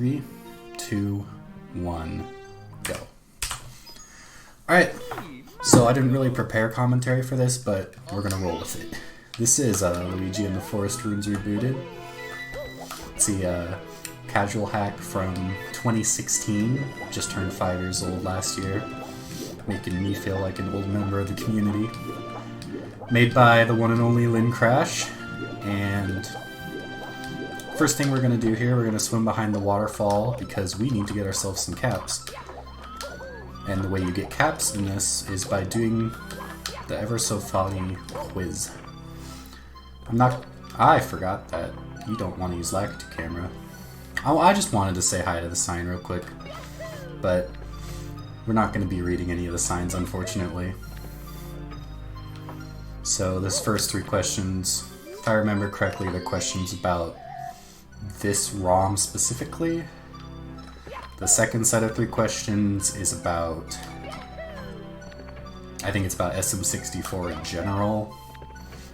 3, 2, 1, go. Alright, so I didn't really prepare commentary for this, but we're gonna roll with it. This is Luigi and the Forest Ruins Rebooted. It's a casual hack from 2016, just turned 5 years old last year, making me feel like an old member of the community. Made by the one and only Lynn Crash, and first thing we're going to do here, we're going to swim behind the waterfall because we need to get ourselves some caps. And the way you get caps in this is by doing the ever so funny quiz. I forgot that you don't want to use Lakitu camera. I just wanted to say hi to the sign real quick, but we're not going to be reading any of the signs, unfortunately. So this first 3 questions, if I remember correctly, they're questions about this ROM specifically. The second set of 3 questions is about, I think it's about SM64 in general.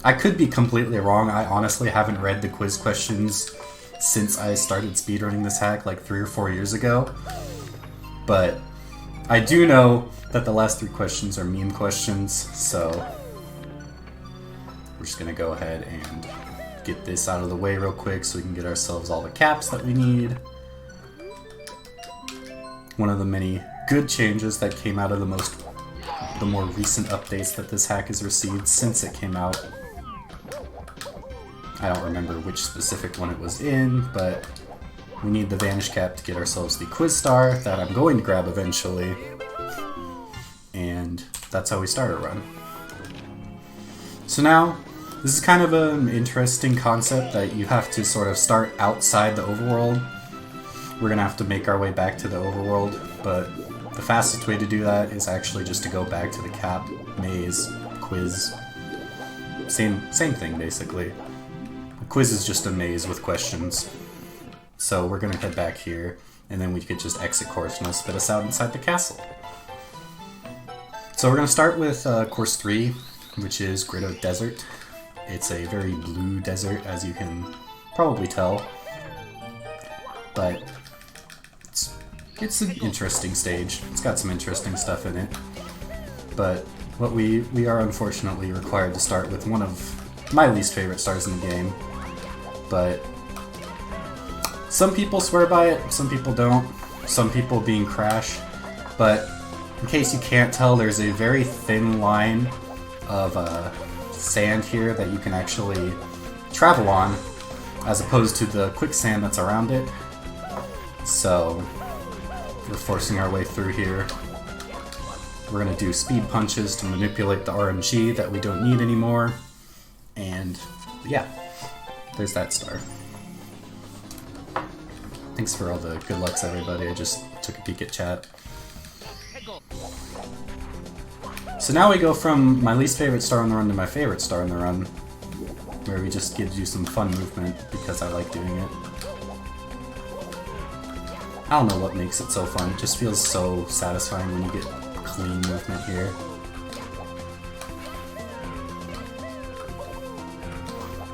I could be completely wrong. I honestly haven't read the quiz questions since I started speedrunning this hack like 3 or 4 years ago. But I do know that the last 3 questions are meme questions, so we're just gonna go ahead and get this out of the way real quick so we can get ourselves all the caps that we need. One of the many good changes that came out of the more recent updates that this hack has received since it came out. I don't remember which specific one it was in, but we need the Vanish Cap to get ourselves the Quiz Star that I'm going to grab eventually. And that's how we start our run. So now, this is kind of an interesting concept that you have to sort of start outside the overworld. We're going to have to make our way back to the overworld, but the fastest way to do that is actually just to go back to the cap, maze, quiz. Same thing, basically. A quiz is just a maze with questions. So we're going to head back here, and then we could just exit course and it'll spit us out inside the castle. So we're going to start with course 3, which is Grotto Desert. It's a very blue desert, as you can probably tell, but it's an interesting stage. It's got some interesting stuff in it, but what we are unfortunately required to start with one of my least favorite stars in the game, but some people swear by it, some people don't, some people being Crash, but in case you can't tell, there's a very thin line of sand here that you can actually travel on, as opposed to the quicksand that's around it. So we're forcing our way through here. We're going to do speed punches to manipulate the RNG that we don't need anymore. And yeah, there's that star. Thanks for all the good lucks, everybody. I just took a peek at chat. So now we go from my least favorite star on the run to my favorite star on the run, where we just get to do some fun movement because I like doing it. I don't know what makes it so fun, it just feels so satisfying when you get clean movement here.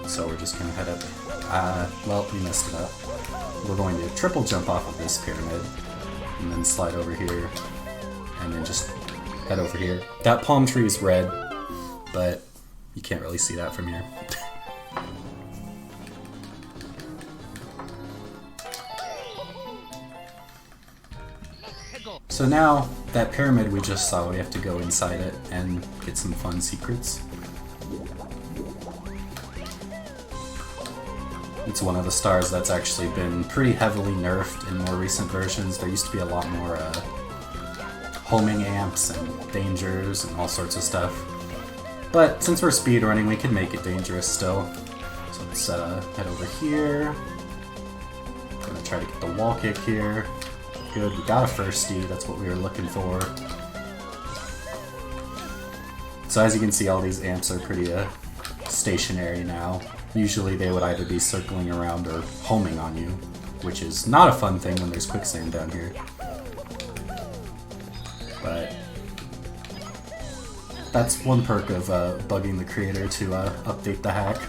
So we're just gonna head up. Well, we messed it up. We're going to triple jump off of this pyramid, and then slide over here, and then just head over here. That palm tree is red, but you can't really see that from here. So now, that pyramid we just saw, we have to go inside it and get some fun secrets. It's one of the stars that's actually been pretty heavily nerfed in more recent versions. There used to be a lot more homing amps and dangers and all sorts of stuff. But since we're speedrunning, we can make it dangerous still. So let's head over here. Gonna try to get the wall kick here. Good, we got a firstie, that's what we were looking for. So as you can see, all these amps are pretty stationary now. Usually they would either be circling around or homing on you, which is not a fun thing when there's quicksand down here. But that's one perk of bugging the creator to update the hack,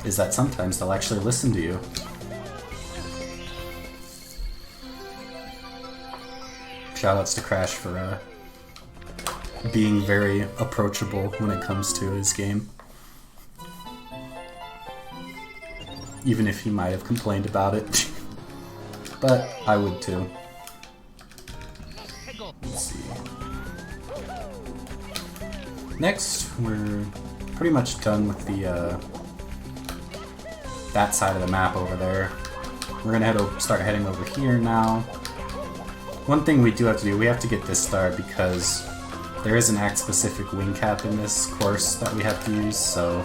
is that sometimes they'll actually listen to you. Shoutouts to Crash for being very approachable when it comes to his game. Even if he might have complained about it. But I would too. Let's see. Next, we're pretty much done with the that side of the map over there. We're gonna start heading over here now. One thing we do have to do, we have to get this star because there is an act-specific wing cap in this course that we have to use, so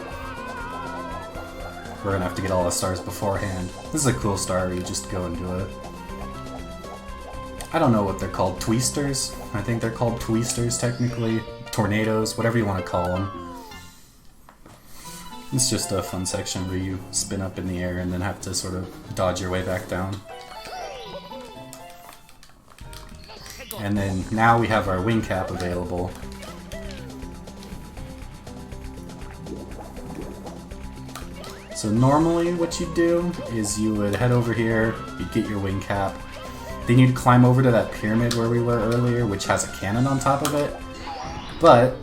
we're gonna have to get all the stars beforehand. This is a cool star where you just go and do it. I don't know what they're called, tweesters? I think they're called tweesters technically. Tornadoes, whatever you want to call them. It's just a fun section where you spin up in the air and then have to sort of dodge your way back down. And then now we have our wing cap available. So normally what you do is you would head over here, you'd get your wing cap, then you'd climb over to that pyramid where we were earlier, which has a cannon on top of it. But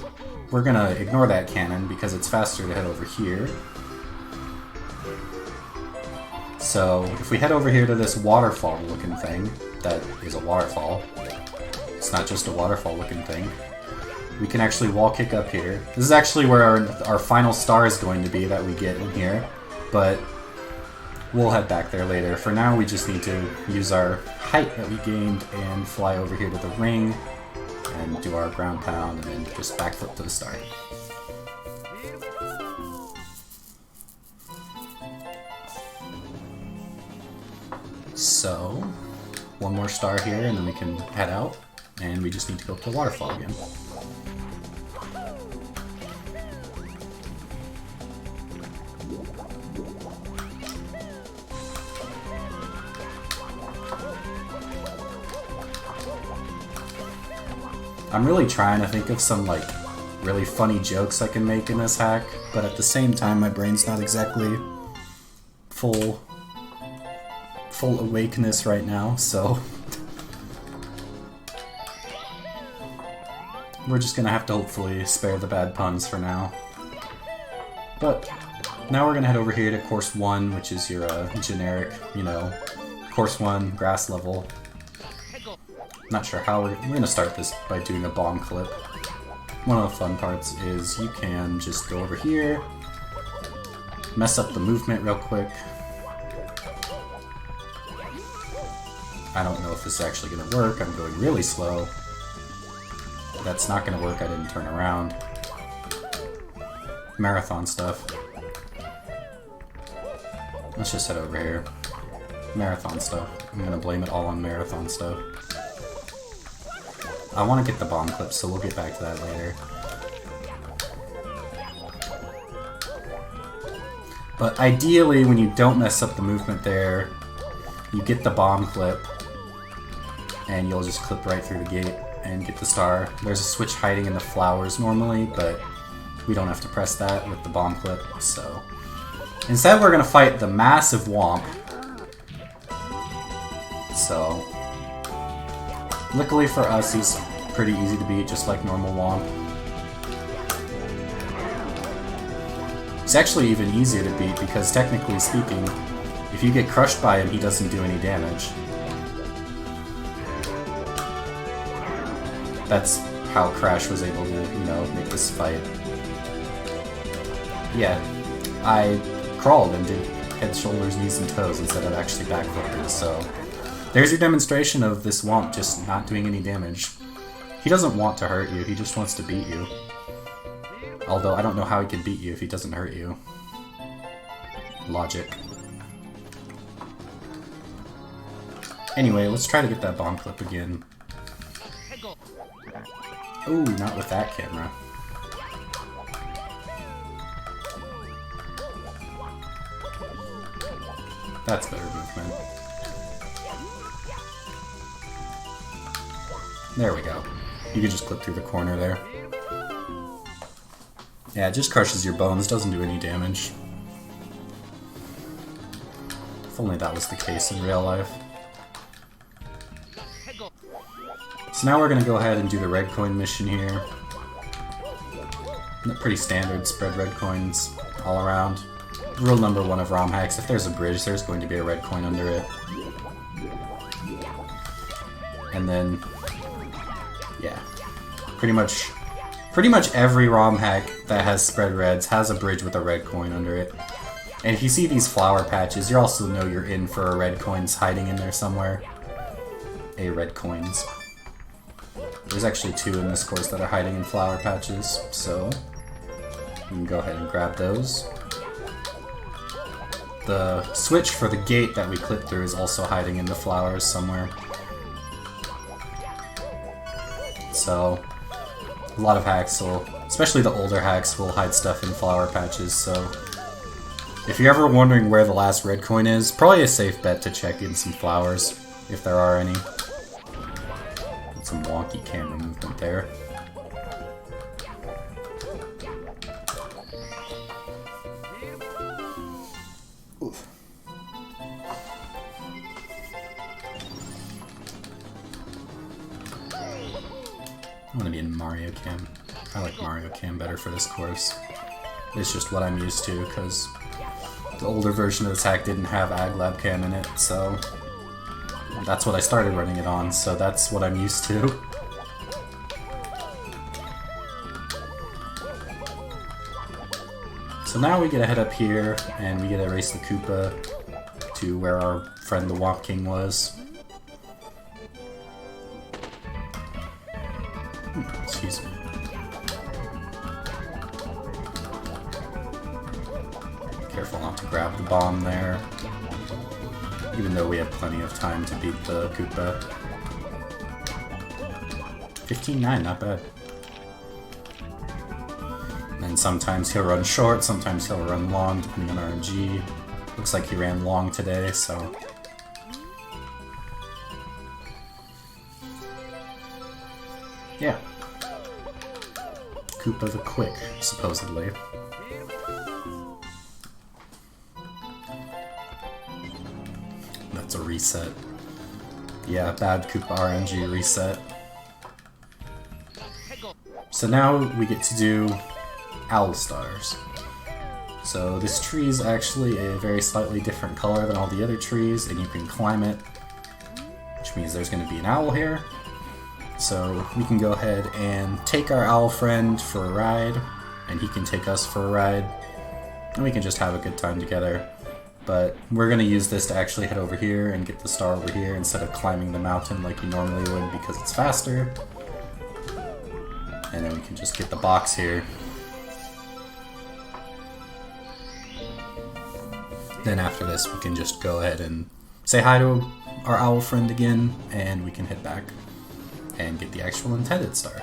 we're gonna ignore that cannon because it's faster to head over here. So if we head over here to this waterfall looking thing, that is a waterfall. It's not just a waterfall looking thing. We can actually wall kick up here. This is actually where our final star is going to be that we get in here, but we'll head back there later. For now, we just need to use our height that we gained and fly over here to the ring and do our ground pound and then just backflip to the star. So, one more star here and then we can head out, and we just need to go up to the waterfall again. I'm really trying to think of some like really funny jokes I can make in this hack, but at the same time my brain's not exactly full awakeness right now, so we're just gonna have to hopefully spare the bad puns for now. But now we're gonna head over here to course 1, which is your generic, you know, course 1 grass level. Not sure how we're gonna start this by doing a bomb clip. One of the fun parts is you can just go over here, mess up the movement real quick. I don't know if this is actually gonna work. I'm going really slow. That's not gonna work. I didn't turn around. Marathon stuff. Let's just head over here. Marathon stuff. I'm gonna blame it all on marathon stuff. I want to get the bomb clip, so we'll get back to that later. But ideally, when you don't mess up the movement there, you get the bomb clip, and you'll just clip right through the gate and get the star. There's a switch hiding in the flowers normally, but we don't have to press that with the bomb clip, so... Instead, we're gonna fight the massive Womp. So... Luckily for us, he's pretty easy to beat, just like normal Womp. He's actually even easier to beat because, technically speaking, if you get crushed by him, he doesn't do any damage. That's how Crash was able to, you know, make this fight. Yeah, I crawled and did head, shoulders, knees, and toes instead of actually backflipping, so... There's your demonstration of this Womp just not doing any damage. He doesn't want to hurt you, he just wants to beat you. Although, I don't know how he can beat you if he doesn't hurt you. Logic. Anyway, let's try to get that bomb clip again. Ooh, not with that camera. That's better movement. There we go. You can just clip through the corner there. Yeah, it just crushes your bones, doesn't do any damage. If only that was the case in real life. So now we're going to go ahead and do the red coin mission here. Pretty standard, spread red coins all around. Rule number 1 of ROM hacks, if there's a bridge, there's going to be a red coin under it. And then, yeah, pretty much every ROM hack that has spread reds has a bridge with a red coin under it. And if you see these flower patches, you also know you're in for a red coins hiding in there somewhere. A red coins. There's actually 2 in this course that are hiding in flower patches, so you can go ahead and grab those. The switch for the gate that we clipped through is also hiding in the flowers somewhere. So, a lot of hacks will, especially the older hacks, will hide stuff in flower patches, so if you're ever wondering where the last red coin is, probably a safe bet to check in some flowers, if there are any. Some wonky camera movement there. Oof. I'm gonna be in Mario Cam. I like Mario Cam better for this course. It's just what I'm used to, because the older version of this hack didn't have AgLab Cam in it, so that's what I started running it on, so that's what I'm used to. So now we get to head up here, and we get to race the Koopa to where our friend the Womp King was. Excuse me. Careful not to grab the bomb there. Even though we have plenty of time to beat the Koopa. 15-9, not bad. And sometimes he'll run short, sometimes he'll run long, depending on RNG. Looks like he ran long today, so... yeah. Koopa the Quick, supposedly. That's a reset. Yeah, bad Koopa RNG reset. So now we get to do Owl Stars. So this tree is actually a very slightly different color than all the other trees, and you can climb it, which means there's going to be an owl here. So we can go ahead and take our owl friend for a ride, and he can take us for a ride, and we can just have a good time together. But we're going to use this to actually head over here and get the star over here instead of climbing the mountain like you normally would, because it's faster. And then we can just get the box here. Then after this we can just go ahead and say hi to our owl friend again, and we can head back and get the actual intended star.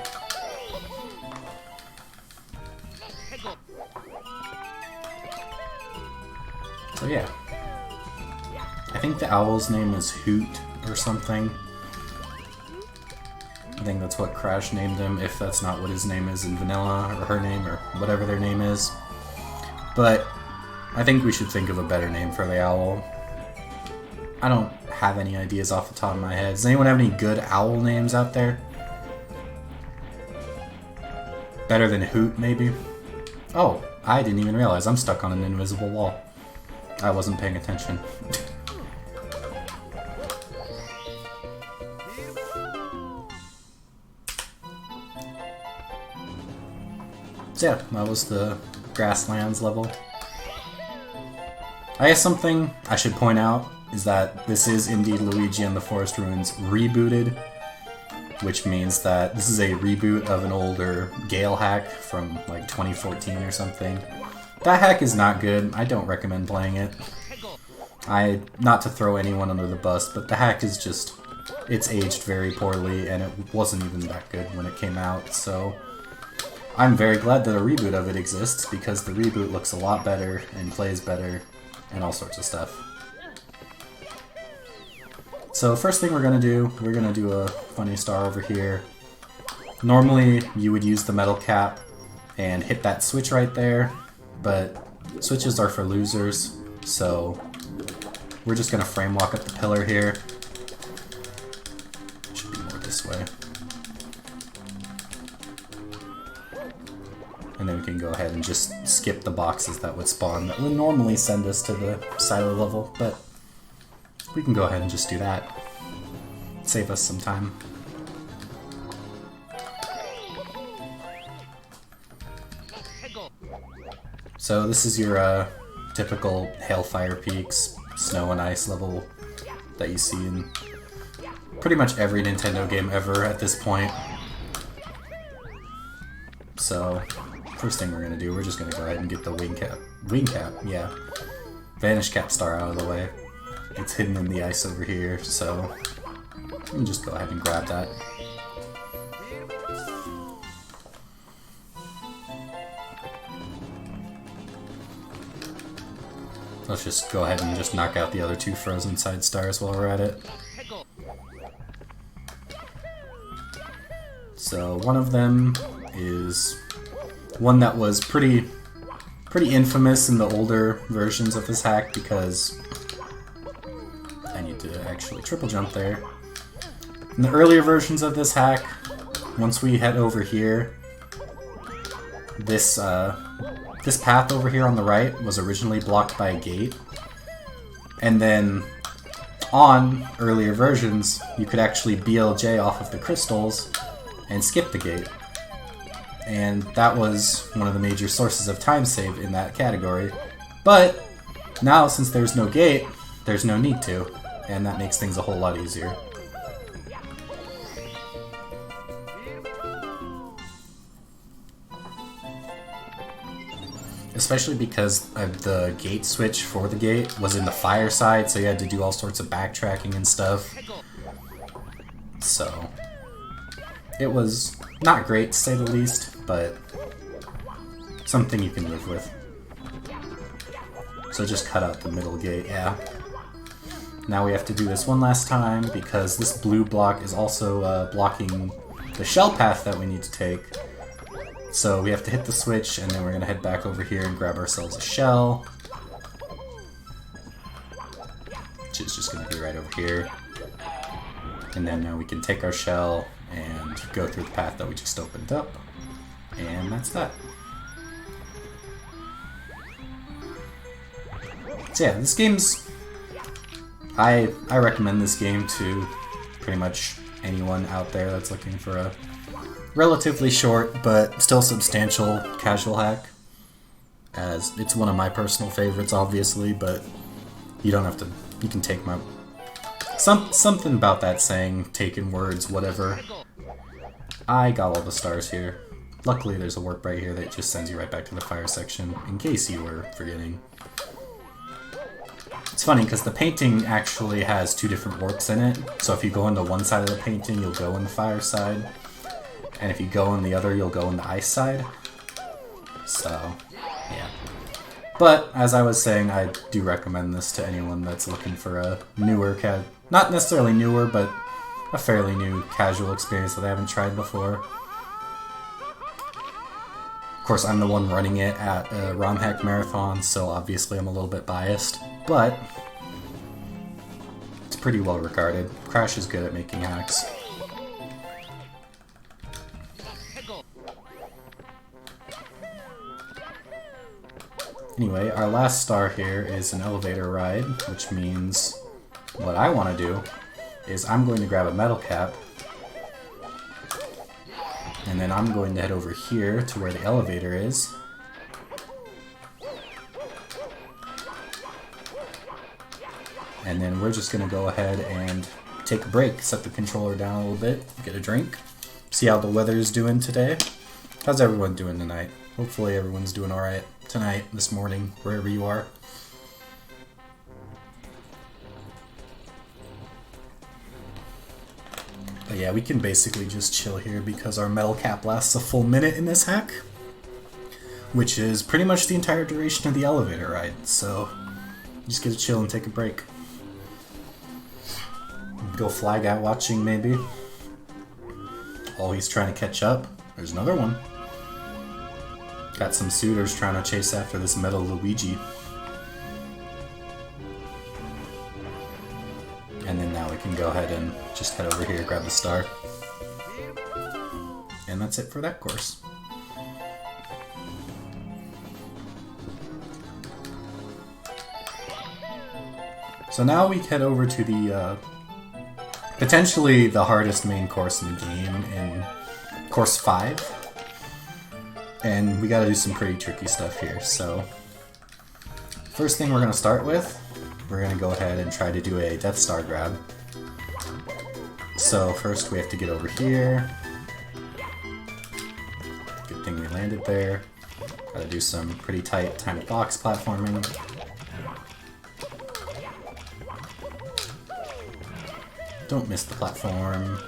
So yeah, I think the owl's name is Hoot or something. I think that's what Crash named him, if that's not what his name is in vanilla, or her name, or whatever their name is. But I think we should think of a better name for the owl. I don't have any ideas off the top of my head. Does anyone have any good owl names out there? Better than Hoot, maybe? Oh, I didn't even realize I'm stuck on an invisible wall. I wasn't paying attention. So yeah, that was the grasslands level. I guess something I should point out is that this is indeed Luigi and the Forest Ruins Rebooted, which means that this is a reboot of an older Gale hack from like 2014 or something. That hack is not good. I don't recommend playing it. Not to throw anyone under the bus, but the hack is just, it's aged very poorly, and it wasn't even that good when it came out, so I'm very glad that a reboot of it exists, because the reboot looks a lot better and plays better and all sorts of stuff. So first thing we're gonna do a funny star over here. Normally you would use the metal cap and hit that switch right there, but switches are for losers, so we're just gonna frame walk up the pillar here. this way. And then we can go ahead and just skip the boxes that would spawn that would normally send us to the silo level, but we can go ahead and just do that. Save us some time. So this is your typical Hailfire Peaks, snow and ice level that you see in pretty much every Nintendo game ever at this point. So, first thing we're gonna do, we're just gonna go ahead and get the wing cap, yeah, Vanish Cap Star out of the way. It's hidden in the ice over here, so we can just go ahead and grab that. Let's just go ahead and just knock out the other two frozen side stars while we're at it. So one of them is one that was pretty infamous in the older versions of this hack because I need to actually triple jump there. In the earlier versions of this hack, once we head over here, this path over here on the right was originally blocked by a gate, and then on earlier versions you could actually BLJ off of the crystals and skip the gate, and that was one of the major sources of time save in that category. But now, since there's no gate, there's no need to, and that makes things a whole lot easier. Especially because the gate switch for the gate was in the fire side, so you had to do all sorts of backtracking and stuff. So it was not great, to say the least, but something you can live with. So just cut out the middle gate, yeah. Now we have to do this one last time, because this blue block is also blocking the shell path that we need to take. So we have to hit the switch, and then we're going to head back over here and grab ourselves a shell. Which is just going to be right over here. And then now we can take our shell and go through the path that we just opened up. And that's that. So yeah, this game's... I recommend this game to pretty much anyone out there that's looking for a relatively short but still substantial casual hack, as it's one of my personal favorites, obviously, but you don't have to, you can take my something about that saying, taking words, whatever. I got all the stars here. Luckily there's a warp right here that just sends you right back to the fire section, in case you were forgetting. It's funny because the painting actually has two different warps in it, so if you go into one side of the painting you'll go in the fire side, and if you go in the other, you'll go in the ice side. So, yeah. But, as I was saying, I do recommend this to anyone that's looking for a newer, not necessarily newer, but a fairly new casual experience that they haven't tried before. Of course, I'm the one running it at a ROM Hack Marathon, so obviously I'm a little bit biased, but it's pretty well regarded. Crash is good at making hacks. Anyway, our last star here is an elevator ride, which means what I want to do is I'm going to grab a metal cap, and then I'm going to head over here to where the elevator is. And then we're just going to go ahead and take a break, set the controller down a little bit, get a drink, see how the weather is doing today. How's everyone doing tonight? Hopefully everyone's doing alright tonight, this morning, wherever you are. But yeah, we can basically just chill here because our metal cap lasts a full minute in this hack, which is pretty much the entire duration of the elevator ride, so just get to chill and take a break. Go flag out watching, maybe. Oh, he's trying to catch up. There's another one. Got some suitors trying to chase after this metal Luigi. And then now we can go ahead and just head over here, grab the star. And that's it for that course. So now we head over to the, potentially the hardest main course in the game, in course 5. And we gotta do some pretty tricky stuff here, so... First thing we're gonna start with, we're gonna go ahead and try to do a Death Star grab. So first we have to get over here. Good thing we landed there. Gotta do some pretty tight time box platforming. Don't miss the platform.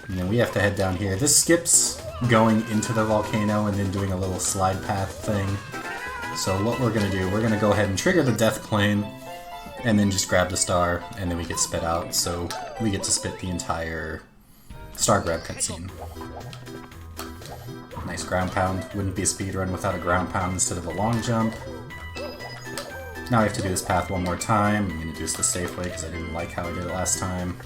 And then we have to head down here. This skips going into the volcano and then doing a little slide path thing. So what we're gonna do, we're gonna go ahead and trigger the death plane and then just grab the star and then we get spit out. So we get to spit the entire star grab cutscene. Nice ground pound. Wouldn't be a speedrun without a ground pound instead of a long jump. Now I have to do this path one more time. I'm going to do this the safe way because I didn't like how I did it last time.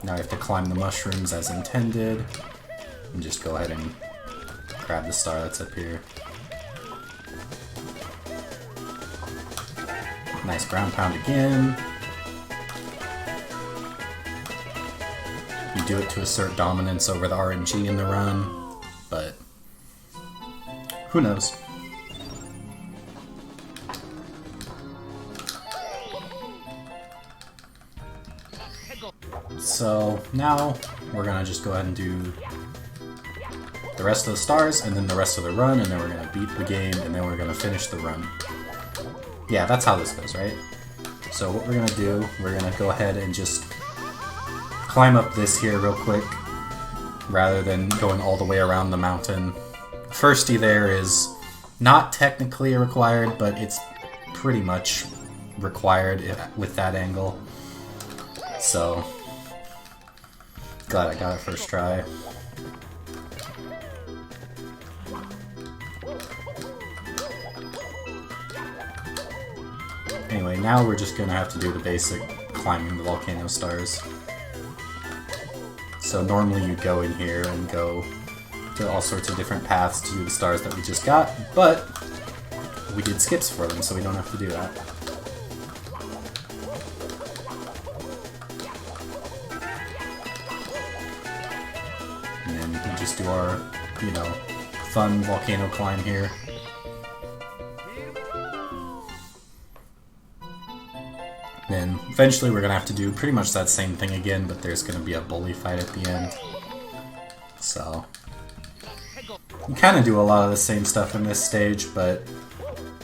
Now I have to climb the mushrooms as intended. And just go ahead and grab the star that's up here. Nice ground pound again. You do it to assert dominance over the RNG in the run. But who knows? So now we're gonna just go ahead and do the rest of the stars and then the rest of the run, and then we're gonna beat the game and then we're gonna finish the run. Yeah, that's how this goes, right? So what we're gonna do, we're gonna go ahead and just climb up this here real quick, rather than going all the way around the mountain. Firsty there is not technically required, but it's pretty much required with that angle. So, glad I got it first try. Anyway, now we're just gonna have to do the basic climbing the volcano stars. So normally you'd go in here and go to all sorts of different paths to do the stars that we just got, but we did skips for them, so we don't have to do that. And then we just do our, you know, fun volcano climb here. Then eventually we're gonna have to do pretty much that same thing again, but there's gonna be a bully fight at the end. So you kind of do a lot of the same stuff in this stage, but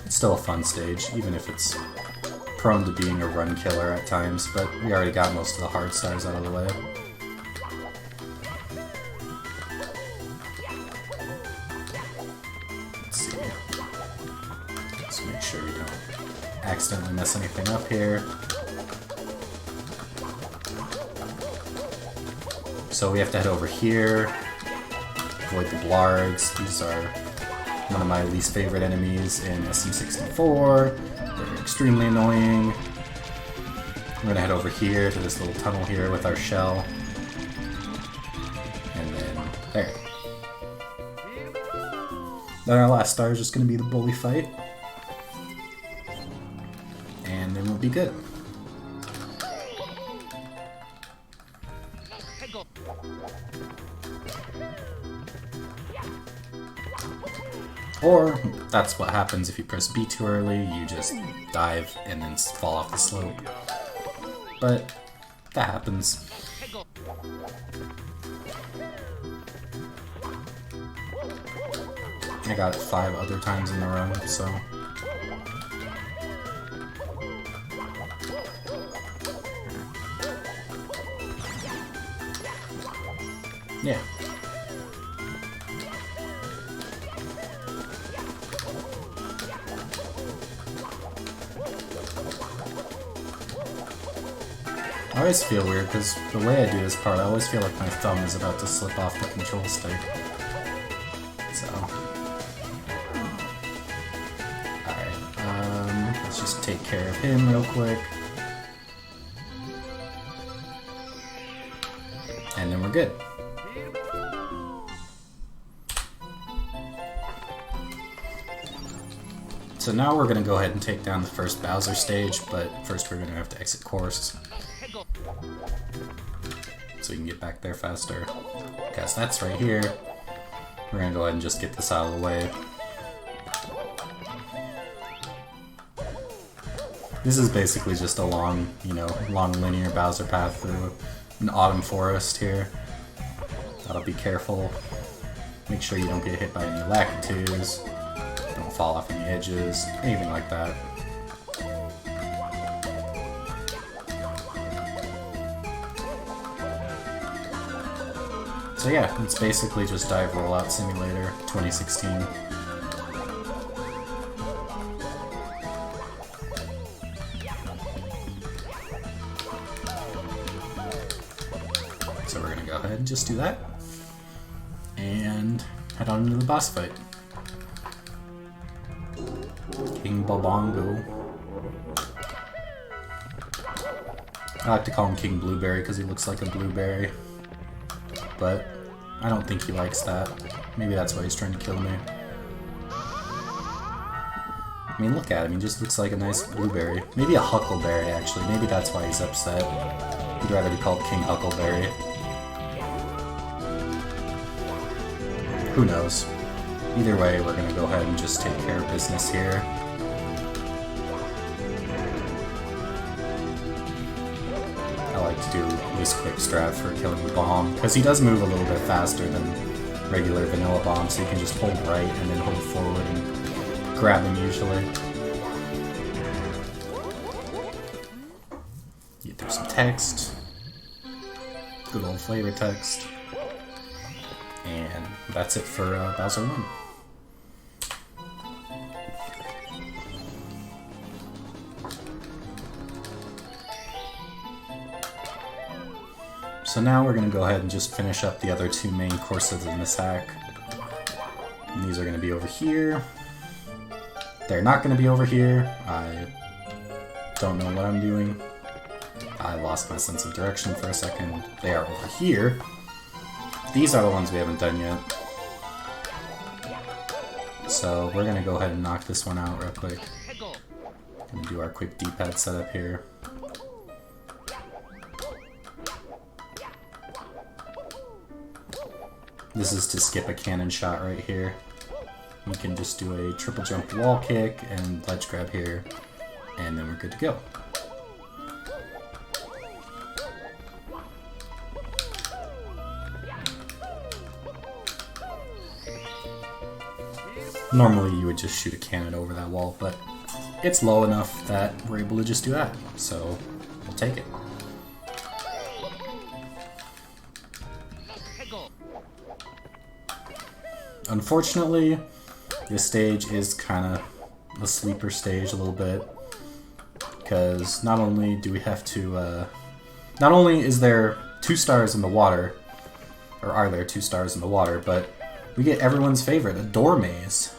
it's still a fun stage, even if it's prone to being a run killer at times, but we already got most of the hard stars out of the way. Let's see. Let's make sure we don't accidentally mess anything up here. So we have to head over here, avoid the blards. These are one of my least favorite enemies in SM64. They're extremely annoying. We're gonna head over here to this little tunnel here with our shell. And then there. Then our last star is just gonna be the bully fight. And then we'll be good. Or, that's what happens if you press B too early, you just dive and then fall off the slope. But, that happens. I got it 5 other times in a row, so... yeah. I always feel weird because the way I do this part, I always feel like my thumb is about to slip off the control stick. So. Alright, let's just take care of him real quick. we're good. So now we're going to go ahead and take down the first Bowser stage, but first we're going to have to exit course. So we can get back there faster. Guess that's right here. We're going to go ahead and just get this out of the way. This is basically just a long, long linear Bowser path through an autumn forest here. Gotta be careful. Make sure you don't get hit by any Lakitus. Don't fall off any edges, anything like that. So yeah, it's basically just Dive Rollout Simulator 2016. So we're gonna go ahead and just do that, and head on into the boss fight. King Bobongo. I like to call him King Blueberry because he looks like a blueberry, but I don't think he likes that. Maybe that's why he's trying to kill me. I mean, look at him, he just looks like a nice blueberry. Maybe a huckleberry, actually. Maybe that's why he's upset. He'd rather be called King Huckleberry. Who knows? Either way, we're gonna go ahead and just take care of business here. I like to do this quick strat for killing the bomb, because he does move a little bit faster than regular vanilla bomb, so you can just hold right and then hold forward and grab him usually. Get through some text. Good old flavor text. And that's it for Bowser 1. So now we're going to go ahead and just finish up the other two main courses in this hack. And these are going to be over here. They're not going to be over here. I don't know what I'm doing. I lost my sense of direction for a second. They are over here. These are the ones we haven't done yet. So we're going to go ahead and knock this one out real quick. Gonna do our quick D-pad setup here. This is to skip a cannon shot right here. We can just do a triple jump wall kick and ledge grab here, and then we're good to go. Normally you would just shoot a cannon over that wall, but it's low enough that we're able to just do that, so we'll take it. Unfortunately, this stage is kind of a sleeper stage a little bit, because not only do we have to, not only is there 2 stars in the water, or are there 2 stars in the water, but we get everyone's favorite, a door maze.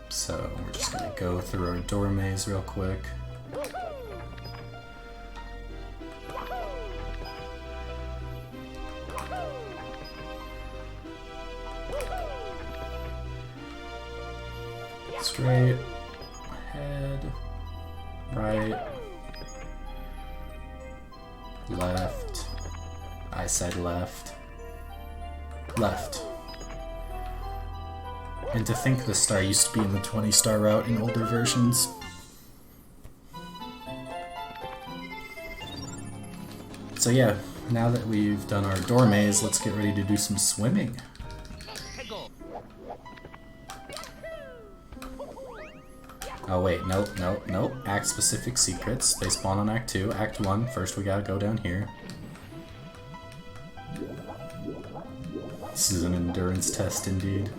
So we're just going to go through our door maze real quick. Straight, ahead, right, left, I said left, left. And to think the star used to be in the 20-star route in older versions. So yeah, now that we've done our door maze, let's get ready to do some swimming. Oh wait, nope, nope, nope. Act-specific secrets. They spawn on Act 2. Act 1, first we gotta go down here. This is an endurance test indeed.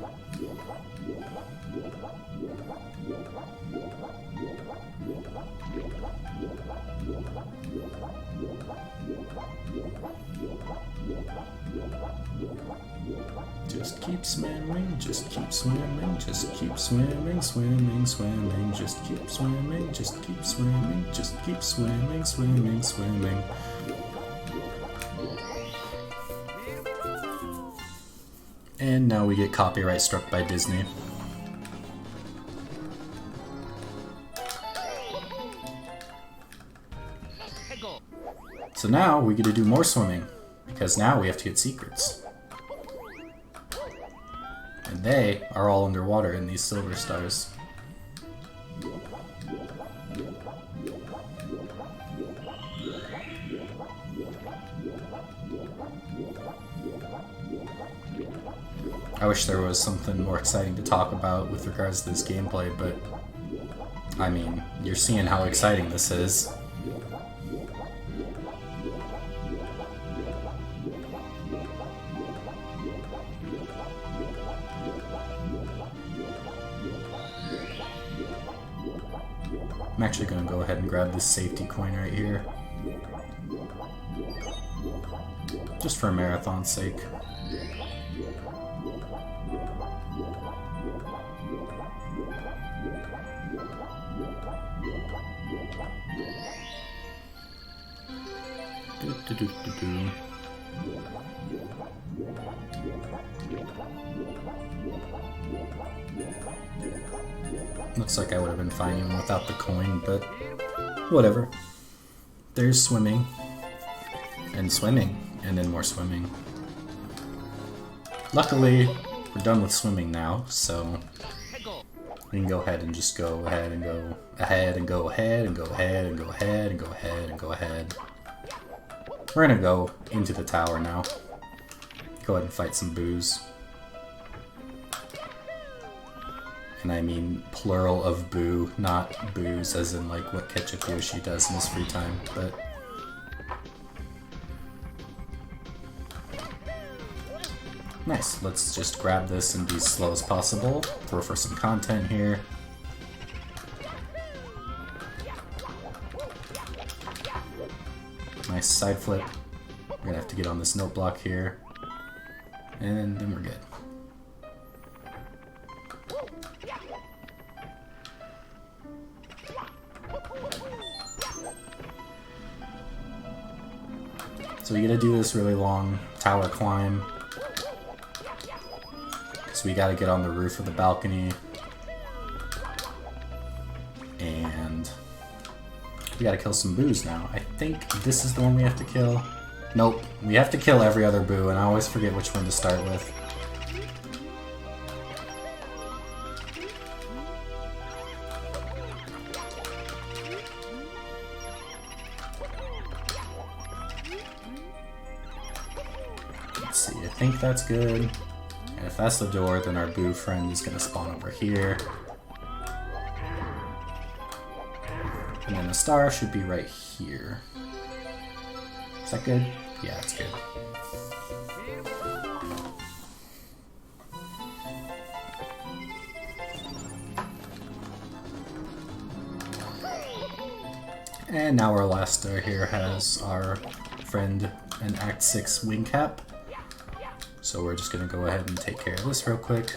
Just keep keep swimming, just keep swimming, just keep swimming, swimming, swimming, just keep swimming, just keep swimming, just keep swimming, swimming, swimming. And now we get copyright struck by Disney. So now we get to do more swimming, because now we have to get secrets. And they are all underwater in these silver stars. I wish there was something more exciting to talk about with regards to this gameplay, but I mean, you're seeing how exciting this is. I'm actually going to go ahead and grab this safety coin right here. Just for marathon's sake. Looks like I would have been fine even without the coin, but whatever. There's swimming, and swimming, and then more swimming. Luckily, we're done with swimming now, so we can go ahead and just go ahead and go ahead and go ahead and go ahead and go ahead and go ahead and go ahead. We're gonna go into the tower now. Go ahead and fight some boos. And I mean plural of boo, not booze as in like what Ketchup Yoshi does in his free time, but... Nice, let's just grab this and be as slow as possible. Throw for some content here. Nice side flip. We're gonna have to get on this note block here. And then we're good. So we gotta do this really long tower climb. Because we gotta get on the roof of the balcony. And we gotta kill some boos now. I think this is the one we have to kill. Nope, we have to kill every other boo, and I always forget which one to start with. Let's see, I think that's good. And if that's the door, then our boo friend is gonna spawn over here. And then the star should be right here. Is that good? Yeah, it's good. And now our last star here has our friend an Act 6 wing cap. So we're just gonna go ahead and take care of this real quick.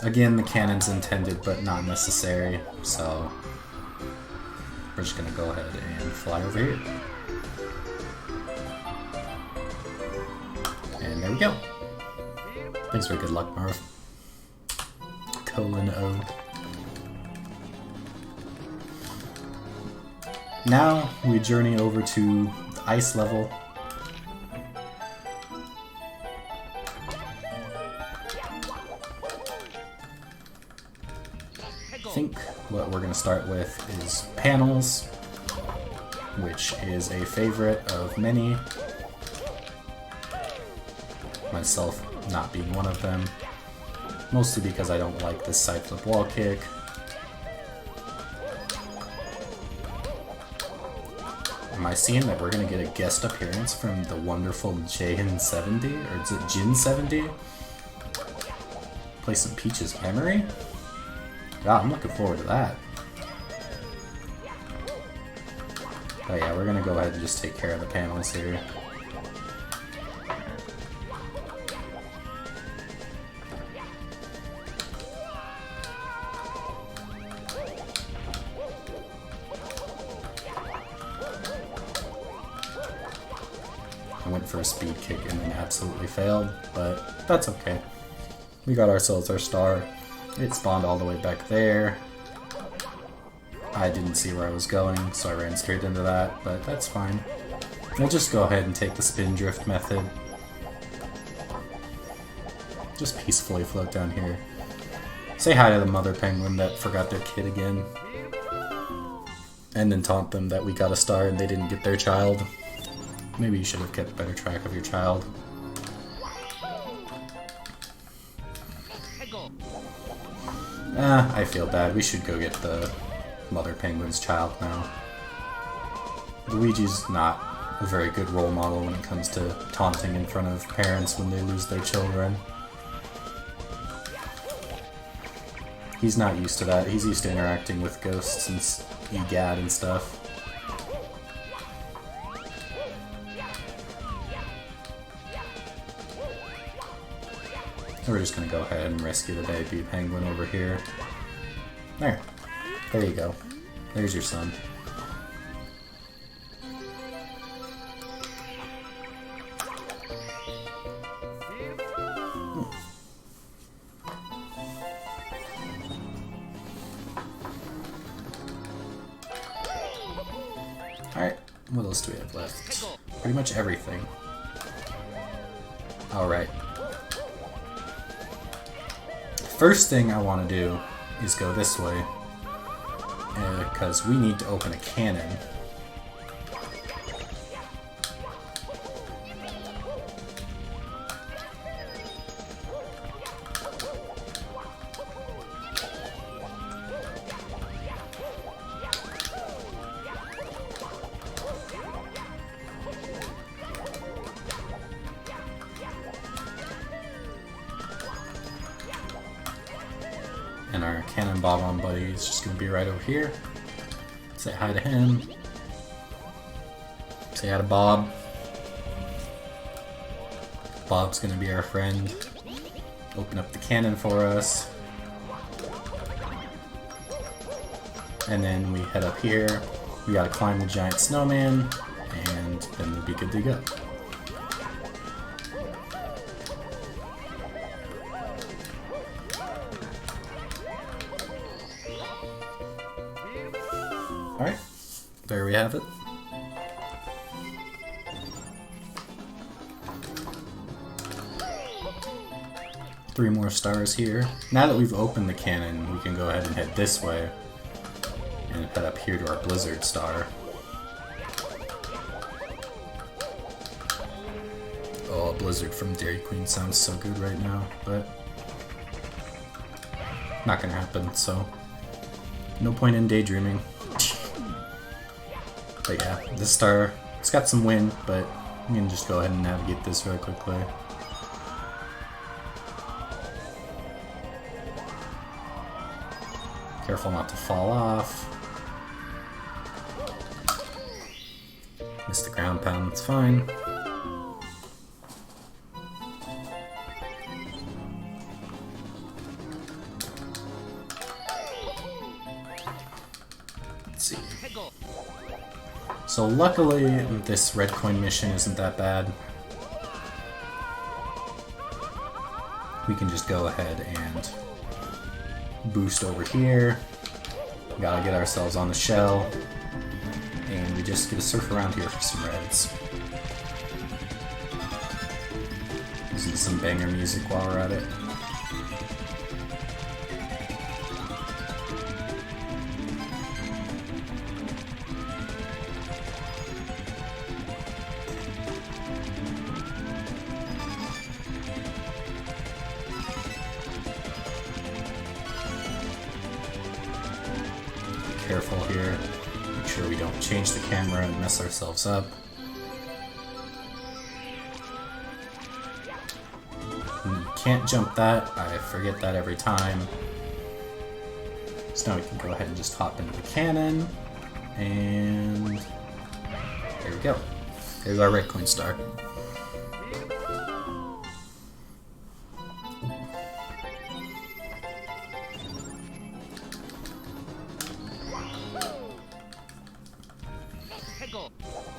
Again, the cannon's intended but not necessary, so we're just gonna go ahead and fly over here. And there we go. Thanks for good luck, Marv. :O. Now we journey over to the ice level. I think what we're going to start with is panels, which is a favorite of many, myself not being one of them, mostly because I don't like this side flip wall kick. Am I seeing that we're going to get a guest appearance from the wonderful GmdDoesDMG, or is it GmdDoesDMG? Play some Peach's Memory? God, I'm looking forward to that. Oh yeah, we're gonna go ahead and just take care of the panels here. went for a speed kick and then absolutely failed, but that's okay. We got ourselves our star. It spawned all the way back there. I didn't see where I was going, so I ran straight into that, but that's fine. We'll just go ahead and take the spin drift method. Just peacefully float down here. Say hi to the mother penguin that forgot their kid again. And then taunt them that we got a star and they didn't get their child. Maybe you should have kept better track of your child. I feel bad. We should go get the mother penguin's child now. Luigi's not a very good role model when it comes to taunting in front of parents when they lose their children. He's not used to that. He's used to interacting with ghosts and egad and stuff. We're just gonna go ahead and rescue the baby penguin over here. There. There you go. There's your son. Alright, what else do we have left? Pretty much everything. Alright. First thing I want to do is go this way, because we need to open a cannon. And our cannon Bob-on buddy is just gonna be right over here. Say hi to him. Say hi to Bob. Bob's gonna be our friend. Open up the cannon for us. And then we head up here. We gotta climb the giant snowman, and then we'll be good to go. Alright, there we have it. Three more stars here. Now that we've opened the cannon, we can go ahead and head this way and head up here to our blizzard star. Oh, a blizzard from Dairy Queen sounds so good right now, but not gonna happen, so no point in daydreaming. But yeah, this star, it's got some wind, but I'm gonna just go ahead and navigate this really quickly. Careful not to fall off. Missed the ground pound, that's fine. Let's see. So luckily, this red coin mission isn't that bad. We can just go ahead and boost over here. Gotta get ourselves on the shell. And we just get to surf around here for some reds. Listen to some banger music while we're at it. Careful here. Make sure we don't change the camera and mess ourselves up. You can't jump that. I forget that every time. So now we can go ahead and just hop into the cannon. And there we go. There's our red coin star.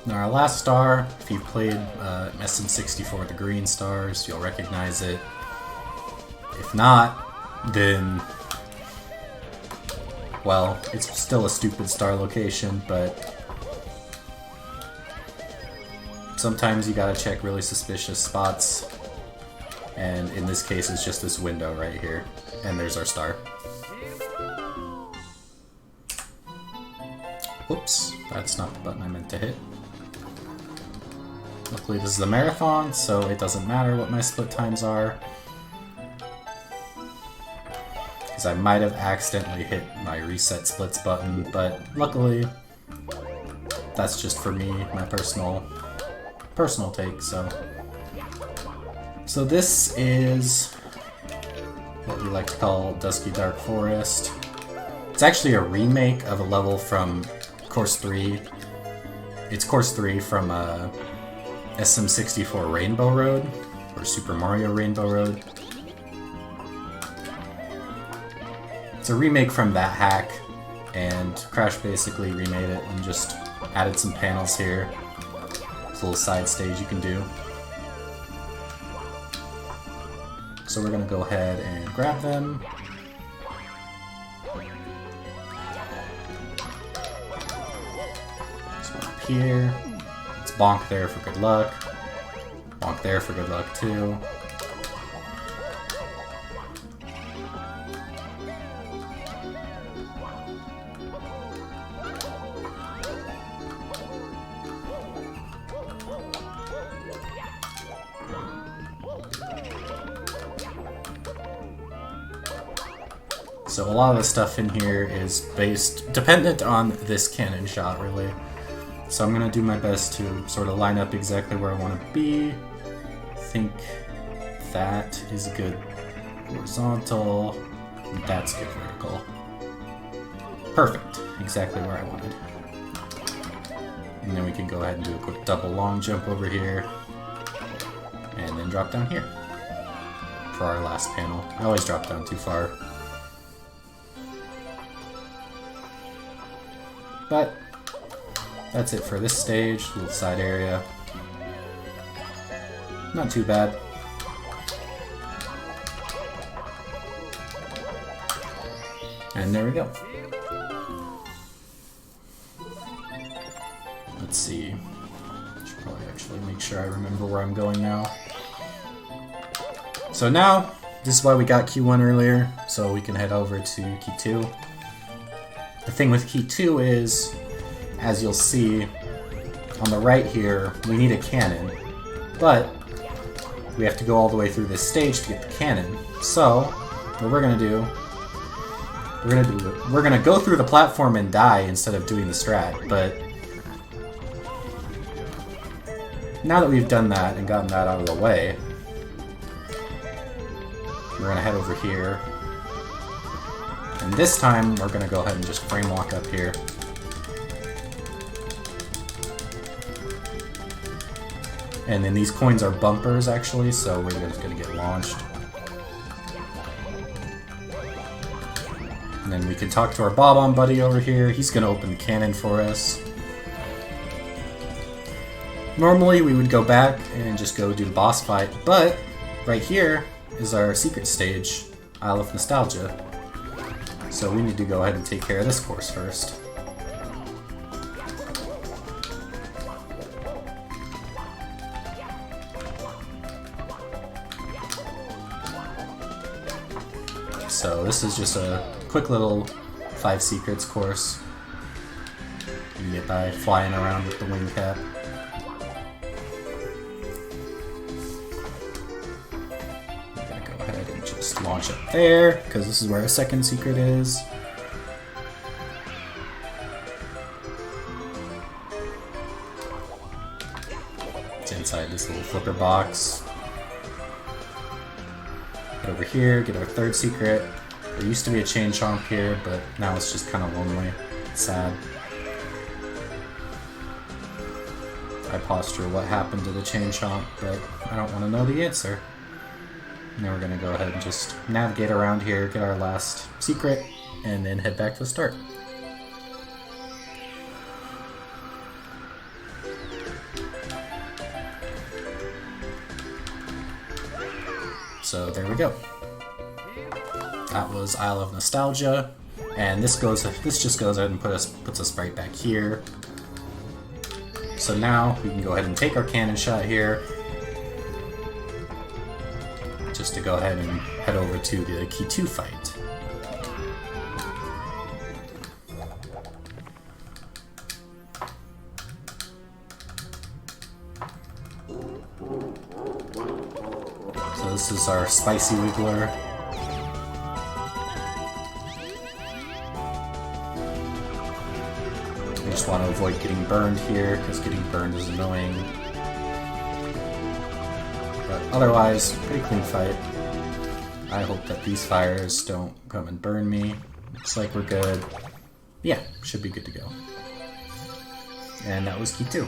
Now our last star, if you've played SM64, the green stars, you'll recognize it. If not, then, well, it's still a stupid star location, but sometimes you gotta check really suspicious spots, and in this case it's just this window right here, and there's our star. Whoops, that's not the button I meant to hit. Luckily this is a marathon, so it doesn't matter what my split times are. Because I might have accidentally hit my reset splits button, but luckily that's just for me, my personal take, so. So this is what we like to call Dusky Dark Forest. It's actually a remake of a level from Course 3. It's Course 3 from SM64 Rainbow Road, or Super Mario Rainbow Road. It's a remake from that hack, and Crash basically remade it and just added some panels here. It's a little side stage you can do. So we're gonna go ahead and grab them. So up here. Let's bonk there for good luck. Bonk there for good luck too. So a lot of the stuff in here is dependent on this cannon shot, really. So I'm gonna do my best to sort of line up exactly where I want to be. I think that is a good horizontal, and that's good vertical. Perfect, exactly where I wanted. And then we can go ahead and do a quick double long jump over here, and then drop down here for our last panel. I always drop down too far. But that's it for this stage, little side area. Not too bad. And there we go. Let's see. Should probably actually make sure I remember where I'm going now. So now, this is why we got key 1 earlier, so we can head over to key 2. The thing with key 2 is, as you'll see on the right here, we need a cannon, but we have to go all the way through this stage to get the cannon. So what we're gonna do, we're gonna go through the platform and die instead of doing the strat. But now that we've done that and gotten that out of the way, we're gonna head over here. And this time, we're going to go ahead and just frame walk up here. And then these coins are bumpers, actually, so we're just going to get launched. And then we can talk to our Bob-omb buddy over here. He's going to open the cannon for us. Normally, we would go back and just go do the boss fight, but right here is our secret stage, Isle of Nostalgia. So we need to go ahead and take care of this course first. So this is just a quick little 5 secrets course. You can get by flying around with the wing cap. Just launch up there, because this is where our second secret is. It's inside this little flipper box. Get over here, get our third secret. There used to be a chain chomp here, but now it's just kind of lonely. It's sad. I posture what happened to the chain chomp, but I don't want to know the answer. Now we're going to go ahead and just navigate around here, get our last secret, and then head back to the start. go. That was Isle of Nostalgia, and this just goes ahead and puts us right back here. So now we can go ahead and take our cannon shot here, just to go ahead and head over to the Key 2 fight. So this is our Spicy Wiggler. We just want to avoid getting burned here, because getting burned is annoying. But otherwise, pretty clean fight. I hope that these fires don't come and burn me. Looks like we're good. Yeah, should be good to go. And that was Key 2.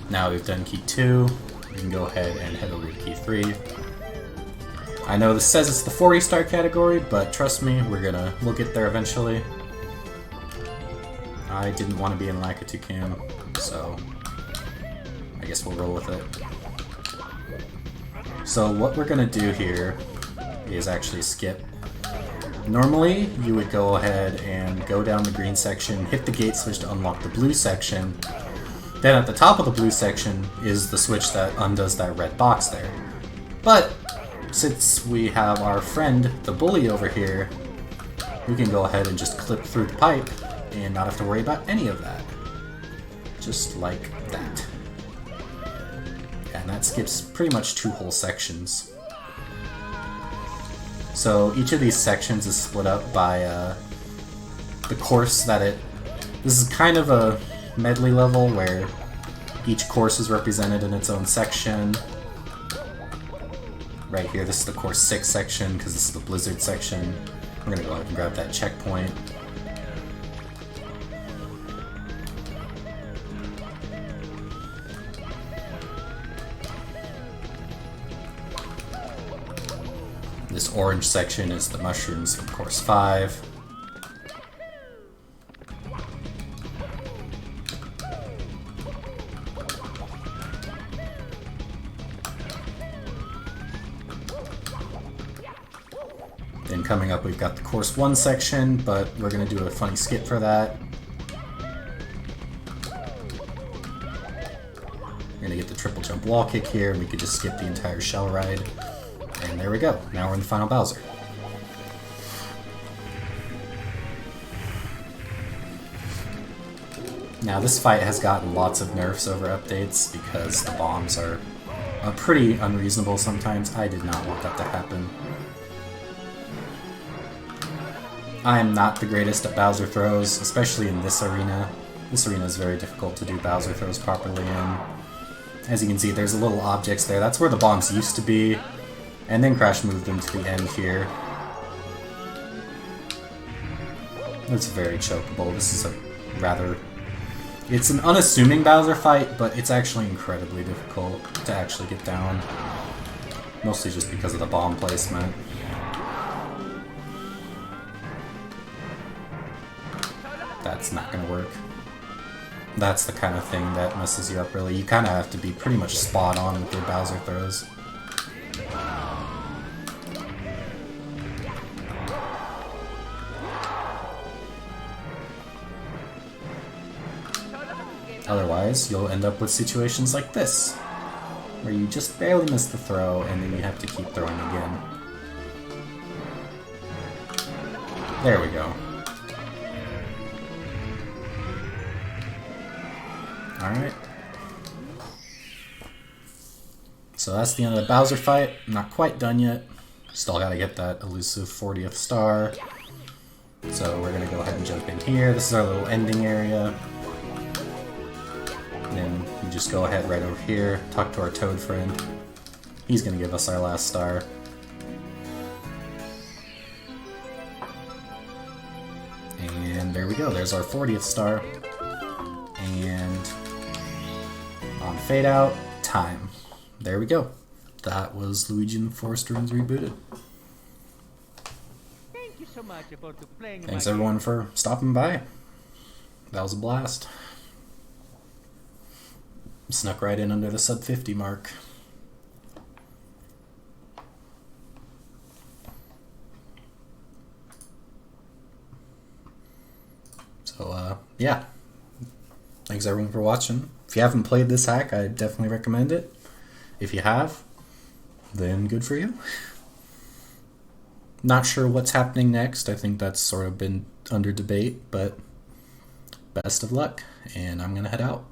Now we've done Key 2, we can go ahead and head over to Key 3. I know this says it's the 40-star category, but trust me, we'll get there eventually. I didn't want to be in Lakitu Cam, so I guess we'll roll with it. So what we're gonna do here is actually skip. Normally, you would go ahead and go down the green section, hit the gate switch to unlock the blue section. Then at the top of the blue section is the switch that undoes that red box there. But since we have our friend, the bully over here, we can go ahead and just clip through the pipe and not have to worry about any of that. Just like that. And that skips pretty much 2 whole sections. So each of these sections is split up by the course that this is kind of a medley level where each course is represented in its own section. Right here, this is the course 6 section because this is the blizzard section. We're gonna go ahead and grab that checkpoint. This orange section is the mushrooms from course 5. Then coming up, we've got the course 1 section, but we're going to do a funny skip for that. We're going to get the triple jump wall kick here, and we could just skip the entire shell ride. And there we go. Now we're in the final Bowser. Now this fight has gotten lots of nerfs over updates because the bombs are pretty unreasonable sometimes. I did not want that to happen. I am not the greatest at Bowser throws, especially in this arena. This arena is very difficult to do Bowser throws properly in. As you can see, there's little objects there. That's where the bombs used to be. And then Crash moved them to the end here. It's very chokeable. This is it's an unassuming Bowser fight, but it's actually incredibly difficult to actually get down. Mostly just because of the bomb placement. That's not gonna work. That's the kind of thing that messes you up really. You kind of have to be pretty much spot on with your Bowser throws. Otherwise, you'll end up with situations like this, where you just barely miss the throw and then you have to keep throwing again. There we go. Alright. So that's the end of the Bowser fight. Not quite done yet. Still gotta get that elusive 40th star. So we're gonna go ahead and jump in here. This is our little ending area. And then we just go ahead right over here, talk to our Toad friend. He's gonna give us our last star. And there we go, there's our 40th star. And on fade out, time. There we go. That was Luigi and the Forest Rooms Rebooted. Thank you so much for playing. Thanks everyone for stopping by. That was a blast. Snuck right in under the sub 50 mark. So, yeah. Thanks everyone for watching. If you haven't played this hack, I definitely recommend it. If you have, then good for you. Not sure what's happening next. I think that's sort of been under debate, but best of luck, and I'm gonna head out.